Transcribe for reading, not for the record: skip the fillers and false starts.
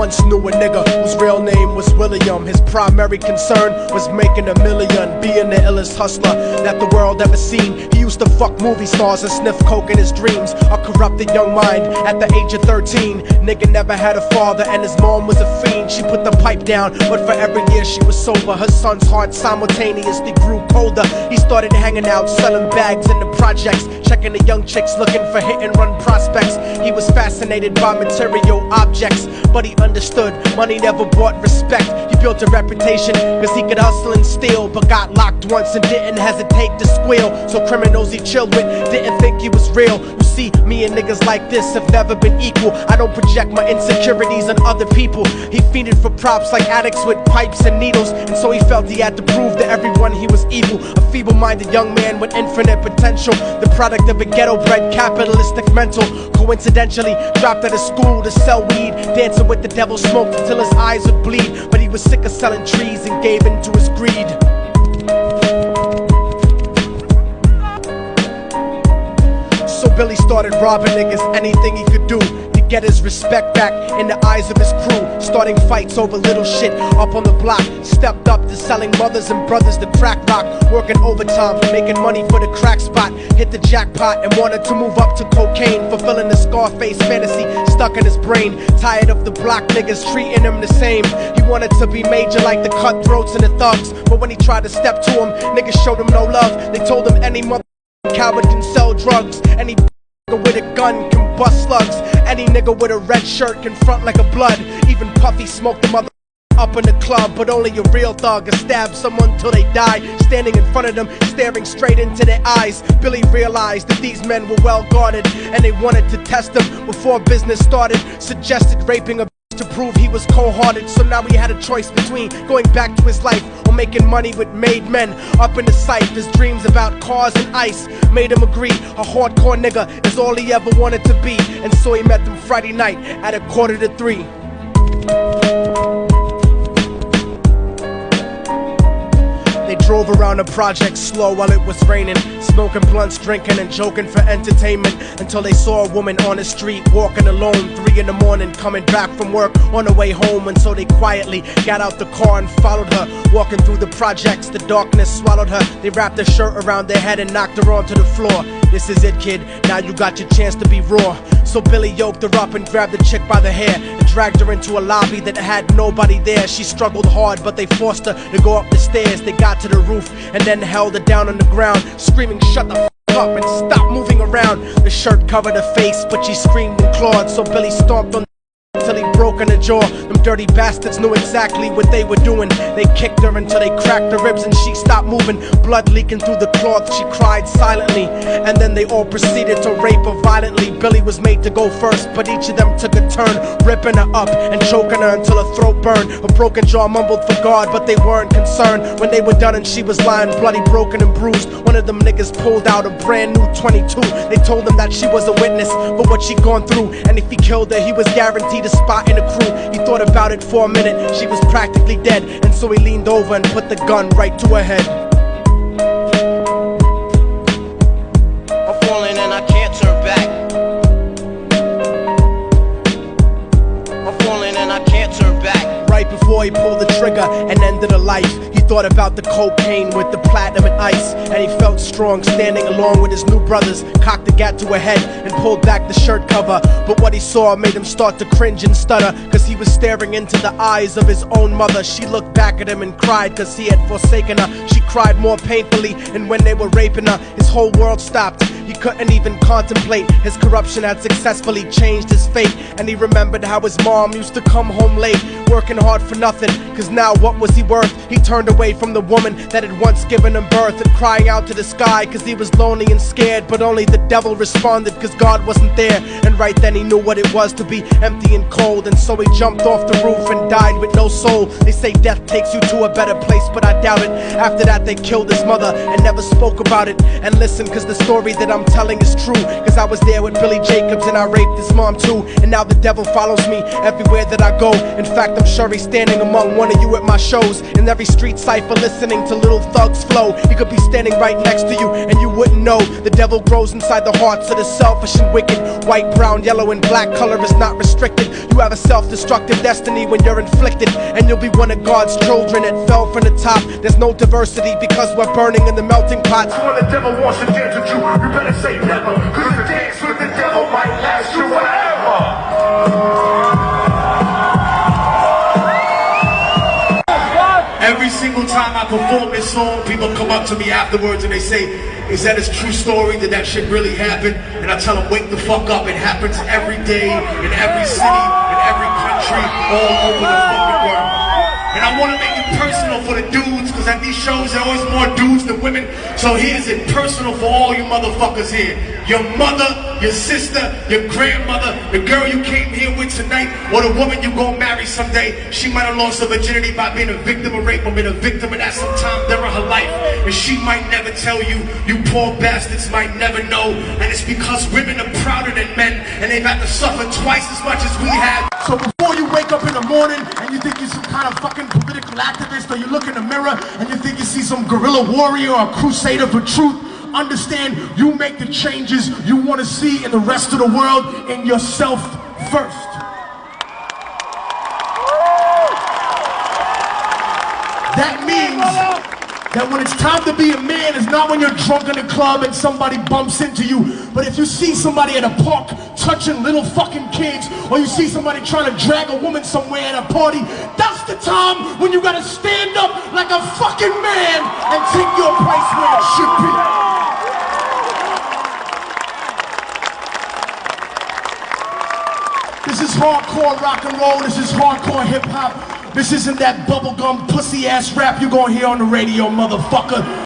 once knew a nigga whose real name was William. His primary concern was making $1 million, being the illest hustler that the world ever seen. He used to fuck movie stars and sniff coke in his dreams. A corrupted young mind at the age of 13. Nigga never had a father and his mom was a fiend. She put the pipe down, but for every year she was sober, her son's heart simultaneously grew colder. He started hanging out, selling bags in the projects, checking the young chicks looking for hit and run prospects. He was fascinated by material objects, but he understood money never brought respect. He built a reputation cause he could hustle and steal, but got locked once and didn't hesitate to squeal. So criminals he chilled with didn't think he was real. You see, me and niggas like this have never been equal. I don't project my insecurities on other people. He fiended for props like addicts with pipes and needles, and so he felt he had to prove to everyone he was evil. A feeble-minded young man with infinite potential, the product of a ghetto-bred capitalistic mental. Coincidentally dropped out of school to sell weed, dancing with the devil, smoked until his eyes would bleed. But he was sick of selling trees and gave in to his greed. So Billy started robbing niggas, anything he could do to get his respect back in the eyes of his crew. Starting fights over little shit up on the block. Stepped up to selling mothers and brothers the crack rock. Working overtime, making money for the crack spot. Hit the jackpot and wanted to move up to cocaine, fulfilling the Scarface fantasy stuck in his brain. Tired of the block niggas treating him the same. He wanted to be major like the cutthroats and the thugs, but when he tried to step to him, niggas showed him no love. They told him any mother coward can sell drugs, any with a gun can bust slugs, any nigga with a red shirt can front like a blood. Even Puffy smoked the mother up in the club, but only a real thug can stab someone till they die. Standing in front of them, staring straight into their eyes, Billy realized that these men were well guarded, and they wanted to test him before business started. Suggested raping a to prove he was cold-hearted. So now he had a choice between going back to his life or making money with made men up in the sight. His dreams about cars and ice made him agree a hardcore nigga is all he ever wanted to be. And so he met them Friday night at 2:45. They drove around the project slow while it was raining, smoking blunts, drinking and joking for entertainment, until they saw a woman on the street walking alone, 3 in the morning, coming back from work on the way home. And so they quietly got out the car and followed her. Walking through the projects, the darkness swallowed her. They wrapped her shirt around their head and knocked her onto the floor. This is it, kid, now you got your chance to be raw. So Billy yoked her up and grabbed the chick by the hair and dragged her into a lobby that had nobody there. She struggled hard, but they forced her to go up the stairs. They got to the roof and then held her down on the ground, screaming, "Shut the f*** up and stop moving around." The shirt covered her face, but she screamed and clawed. So Billy stomped on till he broke in the jaw. Them dirty bastards knew exactly what they were doing. They kicked her until they cracked her ribs and she stopped moving. Blood leaking through the cloth, she cried silently. And then they all proceeded to rape her violently. Billy was made to go first, but each of them took a turn, ripping her up and choking her until her throat burned. Her broken jaw mumbled for God, but they weren't concerned. When they were done and she was lying bloody, broken and bruised, one of them niggas pulled out a brand new 22. They told him that she was a witness for what she'd gone through, and if he killed her, he was guaranteed a spot in the crew. He thought about it for a minute, she was practically dead, and so he leaned over and put the gun right to her head. I'm falling and I can't turn back. I'm falling and I can't turn back. Right before he pulled the trigger and ended her life, he thought about the cocaine with the platinum and ice, and he felt strong standing along with his new brothers. Cocked the gat to her head and pulled back the shirt cover, but what he saw made him start to cringe and stutter, cause he was staring into the eyes of his own mother. She looked back at him and cried cause he had forsaken her. She cried more painfully, and when they were raping her, his whole world stopped. He couldn't even contemplate. His corruption had successfully changed his fate, and he remembered how his mom used to come home late, working hard for nothing, cause now what was he worth? He turned away from the woman that had once given him birth, and crying out to the sky cause he was lonely and scared, but only the devil responded cause God wasn't there. And right then he knew what it was to be empty and cold, and so he jumped off the roof and died with no soul. They say death takes you to a better place, but I doubt it. After that they killed his mother and never spoke about it. And listen, cause the story that I'm telling is true, cause I was there with Billy Jacobs and I raped his mom too. And now the devil follows me everywhere that I go. In fact, I'm sure he's standing among one of you at my shows. In every street cypher listening to little thugs flow. He could be standing right next to you and you wouldn't know. The devil grows inside the hearts of the selfish and wicked. White, brown, yellow, and black color is not restricted. You have a self-destructive destiny when you're inflicted, and you'll be one of God's children that fell from the top. There's no diversity because we're burning in the melting pot. So when the devil wants to dance with you, you better say never, cause the dance with the devil might last you forever. Every single time I perform this song, people come up to me afterwards and they say, is that a true story? Did that shit really happen? And I tell them, wake the fuck up. It happens every day, in every city, in every country, all over the fucking world. And I want to make it personal for the dudes, because at these shows there are always more dudes than women. So here's it personal for all you motherfuckers here. Your mother, your sister, your grandmother, the girl you came here with tonight, or the woman you gonna marry someday, she might have lost her virginity by being a victim of rape or been a victim of that sometime during her life. And she might never tell you, you poor bastards might never know. And it's because women are prouder than men, and they've had to suffer twice as much as we have. So before you wake up in the morning and you think you're some kind of fucking political activist, or you look in the mirror and you think you see some guerrilla warrior or crusader for truth, understand you make the changes you want to see in the rest of the world in yourself first. That means that when it's time to be a man, it's not when you're drunk in the club and somebody bumps into you. But if you see somebody at a park touching little fucking kids, or you see somebody trying to drag a woman somewhere at a party, that's the time when you gotta stand up like a fucking man and take your place where it should be. This is hardcore rock and roll, this is hardcore hip hop. This isn't that bubblegum pussy ass rap you gonna hear on the radio, motherfucker.